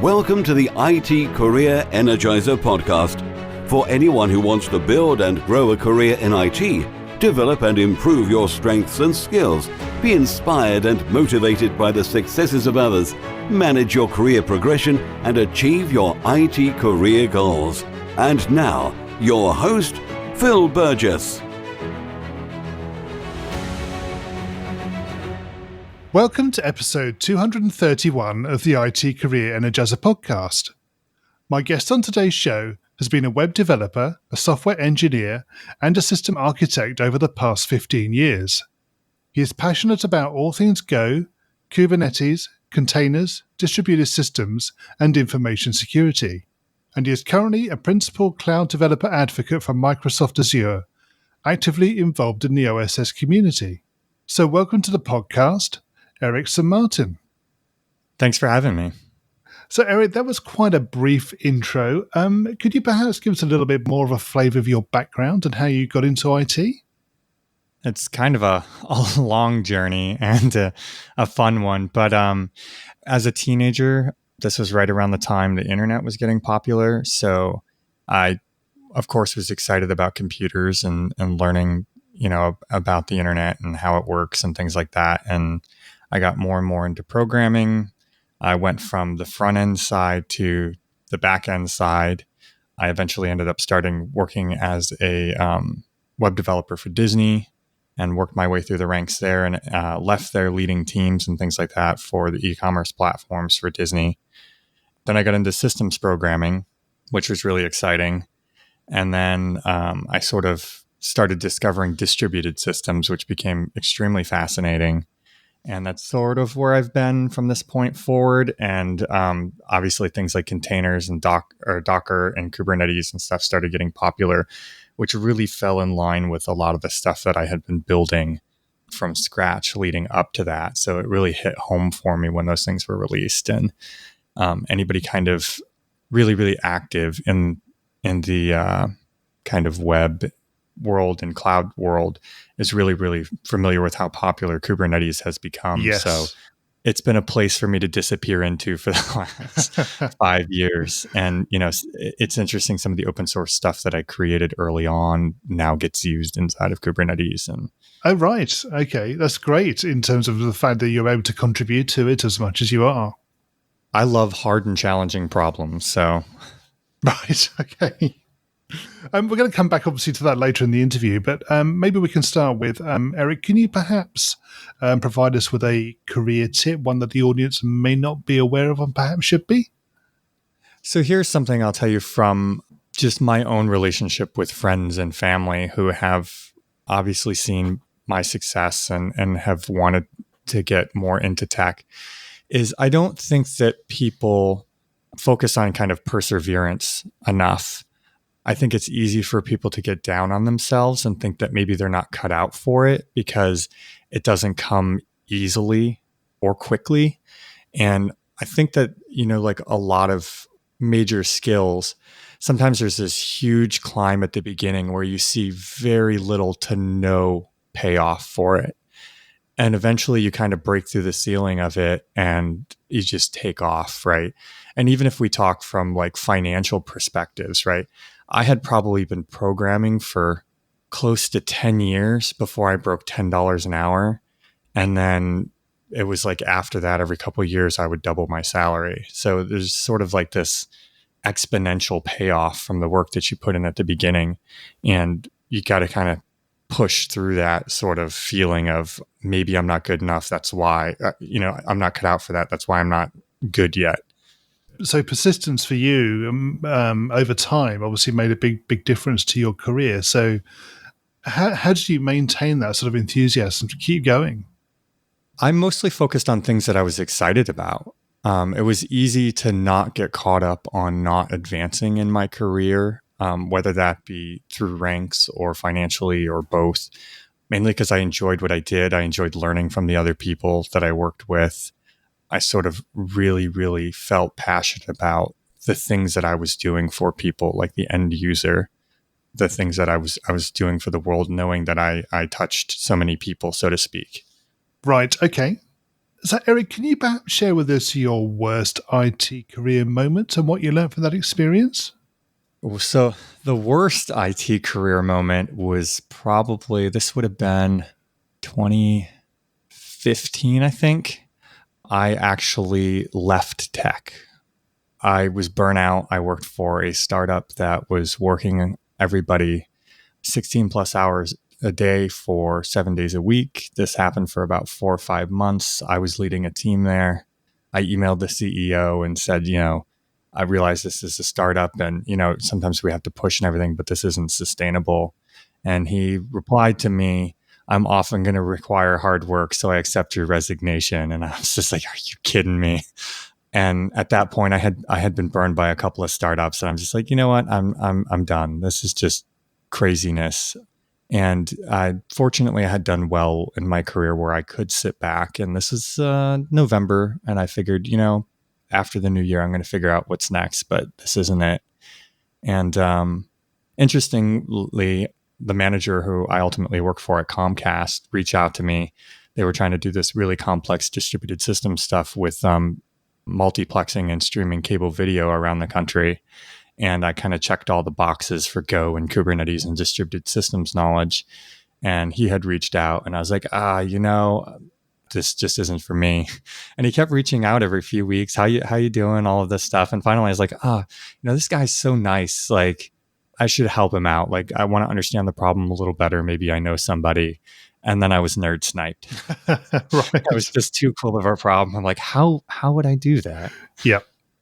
Welcome to the IT Career Energizer podcast. For anyone who wants to build and grow a career in IT, develop and improve your strengths and skills, be inspired and motivated by the successes of others, manage your career progression, and achieve your IT career goals. And now, your host, Phil Burgess. Welcome to episode 231 of the IT Career Energizer podcast. My guest on today's show has been a web developer, a software engineer, and a system architect over the past 15 years. He is passionate about all things Go, Kubernetes, containers, distributed systems, and information security. And he is currently a principal cloud developer advocate for Microsoft Azure, actively involved in the OSS community. So welcome to the podcast, Erik St. Thanks for having me. So, Erik, that was quite a brief intro. Could you perhaps give us a little bit more of a flavour of your background and how you got into IT? It's kind of a long journey and a fun one. But as a teenager, this was right around the time the internet was getting popular. So I, of course, was excited about computers and learning, about the internet and how it works and things like that. And I got more and more into programming. I went from the front end side to the back end side. I eventually ended up working as a web developer for Disney and worked my way through the ranks there and left there leading teams and things like that for the e-commerce platforms for Disney. Then I got into systems programming, which was really exciting. And then I sort of started discovering distributed systems, which became extremely fascinating. And that's sort of where I've been from this point forward. And obviously things like containers and Docker and Kubernetes and stuff started getting popular, which really fell in line with a lot of the stuff that I had been building from scratch leading up to that. So it really hit home for me when those things were released. And anybody kind of really, really active in the kind of web world and cloud world is really, really familiar with how popular Kubernetes has become. Yes. So it's been a place for me to disappear into for the last 5 years. And, it's interesting. Some of the open source stuff that I created early on now gets used inside of Kubernetes. And Oh, right. Okay. That's great in terms of the fact that you're able to contribute to it as much as you are. I love hard and challenging problems. So, right. Okay. We're going to come back, obviously, to that later in the interview, but maybe we can start with, Erik, can you perhaps provide us with a career tip, one that the audience may not be aware of and perhaps should be? So here's something I'll tell you from just my own relationship with friends and family who have obviously seen my success and have wanted to get more into tech, is I don't think that people focus on kind of perseverance enough. I think it's easy for people to get down on themselves and think that maybe they're not cut out for it because it doesn't come easily or quickly. And I think that, like a lot of major skills, sometimes there's this huge climb at the beginning where you see very little to no payoff for it. And eventually you kind of break through the ceiling of it and you just take off, right? And even if we talk from like financial perspectives, right? I had probably been programming for close to 10 years before I broke $10 an hour. And then it was like after that, every couple of years, I would double my salary. So there's sort of like this exponential payoff from the work that you put in at the beginning. And you got to kind of push through that sort of feeling of maybe I'm not good enough. That's why, I'm not cut out for that. That's why I'm not good yet. So persistence for you over time obviously made a big difference to your career. So how did you maintain that sort of enthusiasm to keep going? I'm mostly focused on things that I was excited about. It was easy to not get caught up on not advancing in my career, whether that be through ranks or financially or both, mainly because I enjoyed what I did. I enjoyed learning from the other people that I worked with. I sort of really, really felt passionate about the things that I was doing for people, like the end user, the things that I was doing for the world, knowing that I touched so many people, so to speak. Right. Okay. So, Eric, can you perhaps share with us your worst IT career moment and what you learned from that experience? So the worst IT career moment was probably, this would have been 2015, I think. I actually left tech. I was burnout. I worked for a startup that was working everybody 16 plus hours a day for 7 days a week. This happened for about 4 or 5 months. I was leading a team there. I emailed the CEO and said, I realize this is a startup and, sometimes we have to push and everything, but this isn't sustainable. And he replied to me, I'm often going to require hard work, so I accept your resignation. And I was just like, are you kidding me? And at that point, I had been burned by a couple of startups, and I'm just like, you know what? I'm done. This is just craziness. And fortunately, I had done well in my career where I could sit back. And this is November, and I figured, after the new year, I'm going to figure out what's next. But this isn't it. And interestingly, the manager who I ultimately worked for at Comcast reached out to me. They were trying to do this really complex distributed system stuff with multiplexing and streaming cable video around the country. And I kind of checked all the boxes for Go and Kubernetes and distributed systems knowledge. And he had reached out and I was like, this just isn't for me. And he kept reaching out every few weeks. How you doing? All of this stuff. And finally I was like, this guy's so nice. Like I should help him out. Like I want to understand the problem a little better. Maybe I know somebody. And then I was nerd sniped. Right. I was just too cool of a problem. I'm like, how would I do that? Yeah.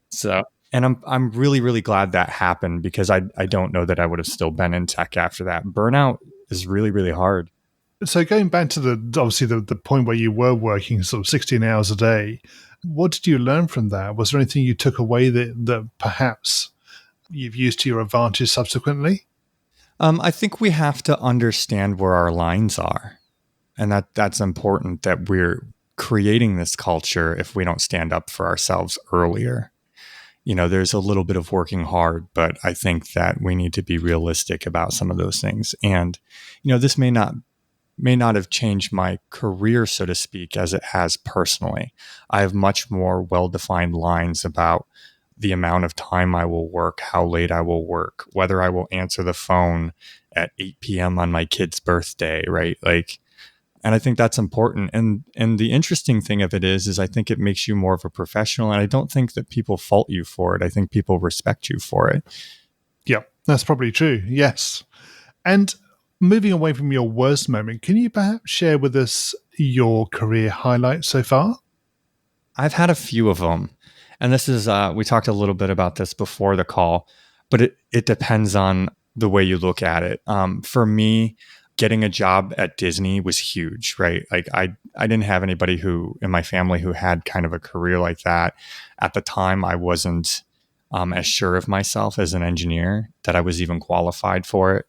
So, and I'm really, really glad that happened because I don't know that I would have still been in tech after that. Burnout is really, really hard. So going back to the point where you were working sort of 16 hours a day, what did you learn from that? Was there anything you took away that perhaps you've used to your advantage subsequently? I think we have to understand where our lines are. And that's important that we're creating this culture if we don't stand up for ourselves earlier. There's a little bit of working hard, but I think that we need to be realistic about some of those things. And, this may not have changed my career, so to speak, as it has personally. I have much more well-defined lines about the amount of time I will work, how late I will work, whether I will answer the phone at 8 p.m. on my kid's birthday, right? And I think that's important. And the interesting thing of it is I think it makes you more of a professional. And I don't think that people fault you for it. I think people respect you for it. Yeah, that's probably true. Yes. And moving away from your worst moment, can you perhaps share with us your career highlights so far? I've had a few of them. And this is, we talked a little bit about this before the call, but it depends on the way you look at it. For me, getting a job at Disney was huge, right? Like I didn't have anybody in my family who had kind of a career like that. At the time, I wasn't as sure of myself as an engineer that I was even qualified for it.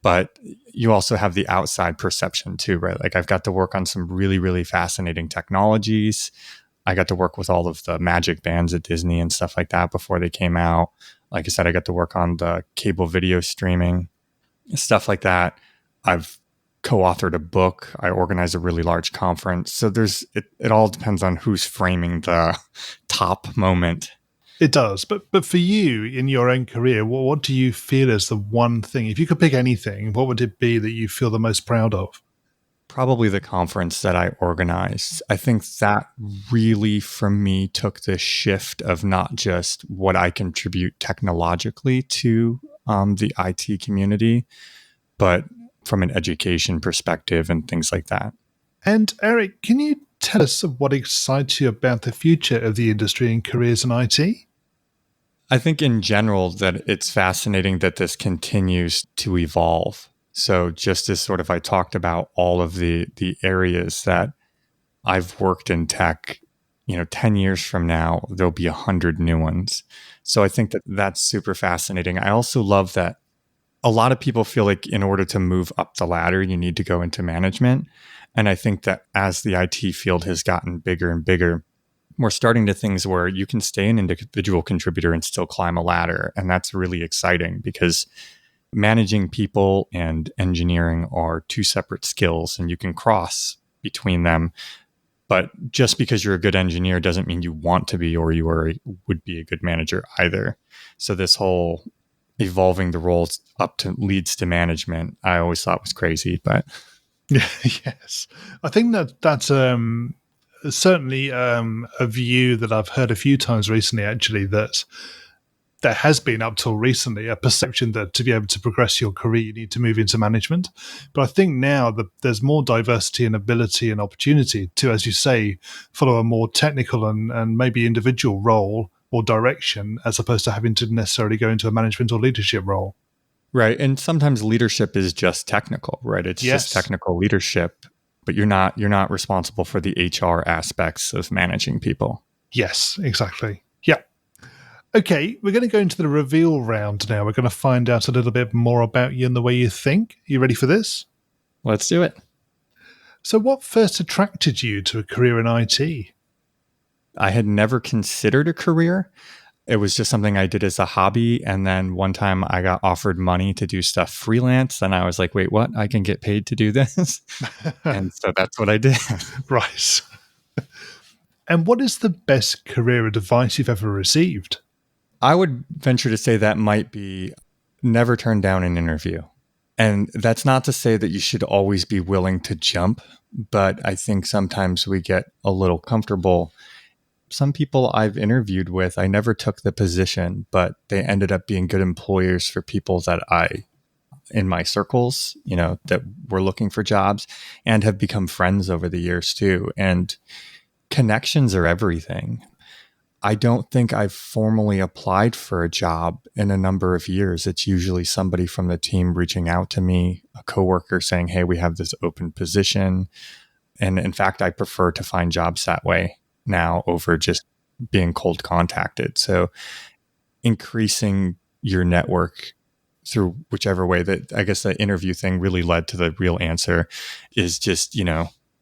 But you also have the outside perception too, right? Like I've got to work on some really, really fascinating technologies. I got to work with all of the magic bands at Disney and stuff like that before they came out. Like I said, I got to work on the cable video streaming, stuff like that. I've co-authored a book. I organized a really large conference. So it all depends on who's framing the top moment. It does. But for you in your own career, what do you feel is the one thing? If you could pick anything, what would it be that you feel the most proud of? Probably the conference that I organized. I think that really, for me, took the shift of not just what I contribute technologically to the IT community, but from an education perspective and things like that. And Eric, can you tell us what excites you about the future of the industry and careers in IT? I think in general that it's fascinating that this continues to evolve. So just as sort of I talked about all of the areas that I've worked in tech, 10 years from now, there'll be 100 new ones. So I think that that's super fascinating. I also love that a lot of people feel like in order to move up the ladder, you need to go into management. And I think that as the IT field has gotten bigger and bigger, we're starting to things where you can stay an individual contributor and still climb a ladder. And that's really exciting because managing people and engineering are two separate skills and you can cross between them. But just because you're a good engineer doesn't mean you want to be or would be a good manager either. So this whole evolving the roles up to leads to management, I always thought was crazy. But yes, I think that's certainly a view that I've heard a few times recently, actually, that there has been up till recently a perception that to be able to progress your career, you need to move into management. But I think now that there's more diversity and ability and opportunity to, as you say, follow a more technical and maybe individual role or direction, as opposed to having to necessarily go into a management or leadership role. right. And sometimes leadership is just technical, right? It's just technical leadership, but you're not responsible for the HR aspects of managing people. Yes, exactly. Yeah. Okay, we're going to go into the reveal round now. We're going to find out a little bit more about you and the way you think. You ready for this? Let's do it. So what first attracted you to a career in IT? I had never considered a career. It was just something I did as a hobby. And then one time I got offered money to do stuff freelance. And I was like, wait, what? I can get paid to do this? And so that's what I did. Right. And what is the best career advice you've ever received? I would venture to say that might be never turn down an interview. And that's not to say that you should always be willing to jump, but I think sometimes we get a little comfortable. Some people I've interviewed with, I never took the position, but they ended up being good employers for people that in my circles, that were looking for jobs and have become friends over the years too. And connections are everything. I don't think I've formally applied for a job in a number of years. It's usually somebody from the team reaching out to me, a coworker saying, hey, we have this open position. And in fact, I prefer to find jobs that way now over just being cold contacted. So increasing your network through whichever way that, I guess the interview thing really led to the real answer, is just,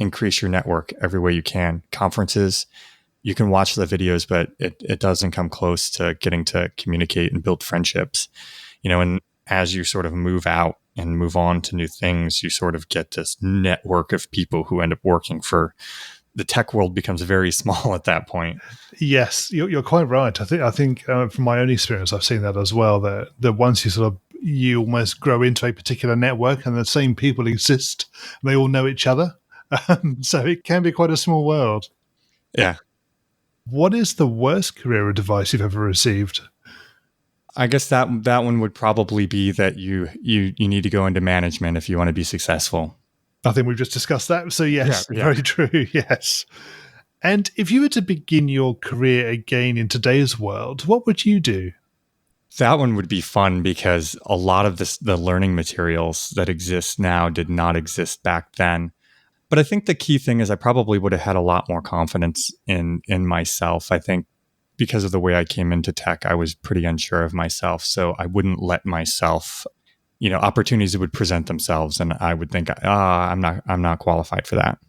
increase your network every way you can. Conferences, you can watch the videos, but it doesn't come close to getting to communicate and build friendships, and as you sort of move out and move on to new things, you sort of get this network of people who end up working for the tech world. Becomes very small at that point. Yes, you're quite right. I think from my own experience, I've seen that as well, that once you almost grow into a particular network and the same people exist and they all know each other. So it can be quite a small world. Yeah. What is the worst career advice you've ever received? I guess that one would probably be that you need to go into management if you want to be successful. I think we've just discussed that. So yes, yeah. Very true. Yes. And if you were to begin your career again in today's world, what would you do? That one would be fun because a lot of the learning materials that exist now did not exist back then. But I think the key thing is I probably would have had a lot more confidence in myself. I think because of the way I came into tech, I was pretty unsure of myself. So I wouldn't let myself, opportunities would present themselves and I would think, I'm not qualified for that.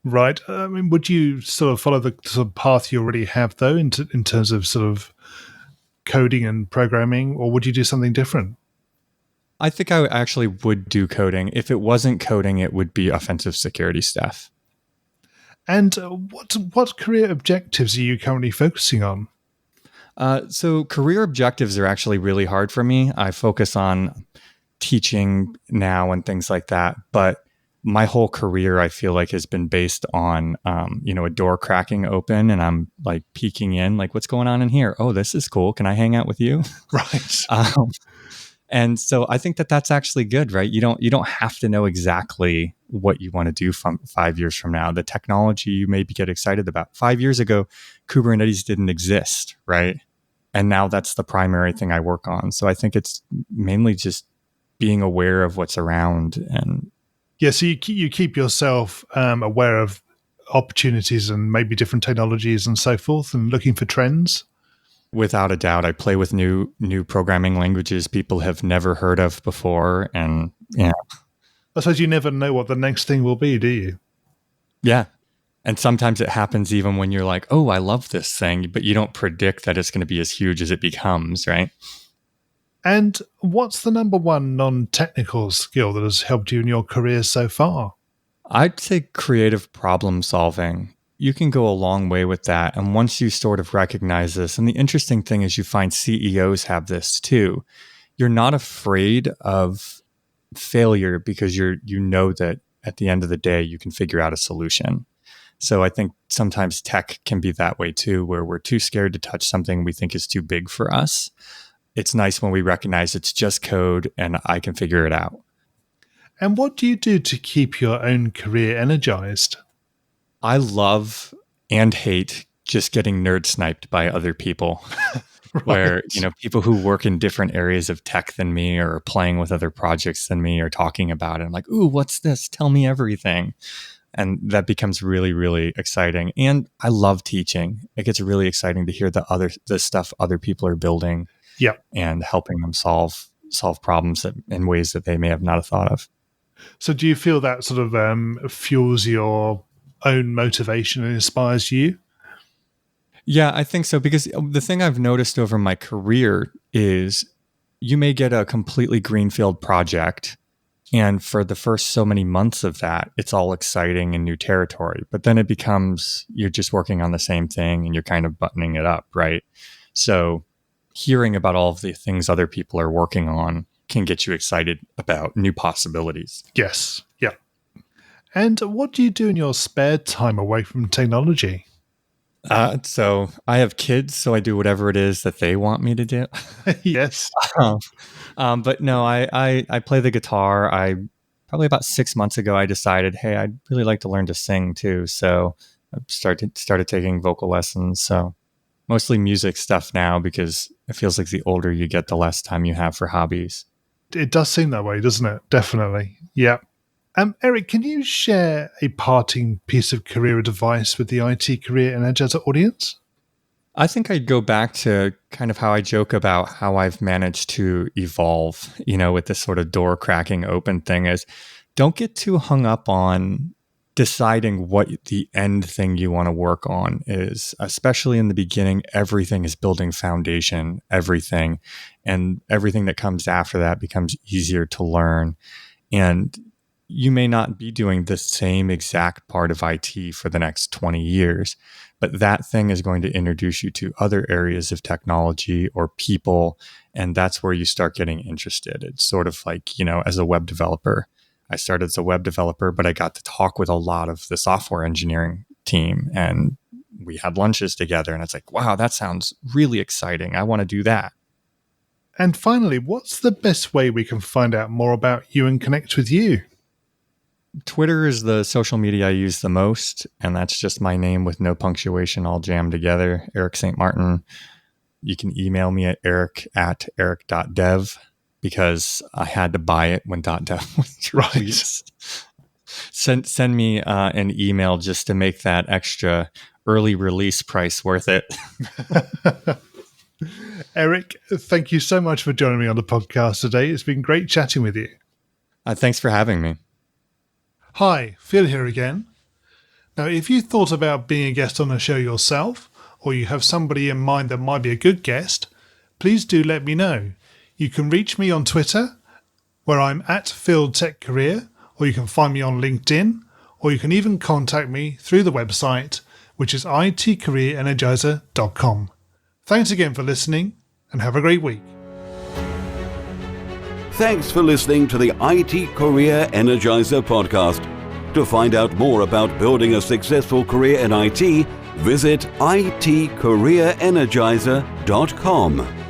Right. I mean, would you sort of follow the sort of path you already have, though, in terms of sort of coding and programming, or would you do something different? I think I actually would do coding. If it wasn't coding, it would be offensive security stuff. And what career objectives are you currently focusing on? So career objectives are actually really hard for me. I focus on teaching now and things like that. But my whole career, I feel like, has been based on, a door cracking open and I'm like peeking in, like, what's going on in here? Oh, this is cool. Can I hang out with you? Right. And so I think that that's actually good, right? You don't have to know exactly what you want to do from 5 years from now. The technology you maybe get excited about. 5 years ago, Kubernetes didn't exist, right? And now that's the primary thing I work on. So I think it's mainly just being aware of what's around. And yeah, so you keep yourself aware of opportunities and maybe different technologies and so forth, and looking for trends. Without a doubt, I play with new programming languages people have never heard of before. And I suppose you never know what the next thing will be, do you? Yeah. And sometimes it happens even when you're like, oh, I love this thing, but you don't predict that it's going to be as huge as it becomes, right? And what's the number one non-technical skill that has helped you in your career so far? I'd say creative problem solving. You can go a long way with that. And once you sort of recognize this, and the interesting thing is you find CEOs have this too. You're not afraid of failure because you know that at the end of the day, you can figure out a solution. So I think sometimes tech can be that way too, where we're too scared to touch something we think is too big for us. It's nice when we recognize it's just code and I can figure it out. And what do you do to keep your own career energized? I love and hate just getting nerd sniped by other people. Right. Where, people who work in different areas of tech than me or are playing with other projects than me are talking about it. I'm like, ooh, what's this? Tell me everything. And that becomes really, really exciting. And I love teaching. It gets really exciting to hear the stuff other people are building and helping them solve problems in ways that they may have not thought of. So do you feel that sort of fuels your own motivation and inspires you? Yeah, I think so. Because the thing I've noticed over my career is you may get a completely greenfield project. And for the first so many months of that, it's all exciting and new territory. But then it becomes you're just working on the same thing and you're kind of buttoning it up, right? So hearing about all of the things other people are working on can get you excited about new possibilities. Yes. Yeah. And what do you do in your spare time away from technology? So I have kids, so I do whatever it is that they want me to do. Yes. But no, I play the guitar. Probably about 6 months ago, I decided, hey, I'd really like to learn to sing too. So I started taking vocal lessons. So mostly music stuff now because it feels like the older you get, the less time you have for hobbies. It does seem that way, doesn't it? Definitely. Yeah. Erik, can you share a parting piece of career advice with the IT Career Energizer audience? I think I'd go back to kind of how I joke about how I've managed to evolve, with this sort of door cracking open thing is don't get too hung up on deciding what the end thing you want to work on is. Especially in the beginning, everything is building foundation, everything. And everything that comes after that becomes easier to learn. And you may not be doing the same exact part of IT for the next 20 years, but that thing is going to introduce you to other areas of technology or people. And that's where you start getting interested. It's sort of like, as a web developer, I started as a web developer, but I got to talk with a lot of the software engineering team and we had lunches together. And it's like, wow, that sounds really exciting. I want to do that. And finally, what's the best way we can find out more about you and connect with you? Twitter is the social media I use the most, and that's just my name with no punctuation all jammed together, Erik St. Martin. You can email me at eric@eric.dev because I had to buy it when .dev was released. Right. Send me an email just to make that extra early release price worth it. Erik, thank you so much for joining me on the podcast today. It's been great chatting with you. Thanks for having me. Hi, Phil here again. Now, if you thought about being a guest on the show yourself, or you have somebody in mind that might be a good guest, please do let me know. You can reach me on Twitter, where I'm at PhilTechCareer, or you can find me on LinkedIn, or you can even contact me through the website, which is itcareerenergizer.com. Thanks again for listening, and have a great week. Thanks for listening to the IT Career Energizer podcast. To find out more about building a successful career in IT, visit itcareerenergizer.com.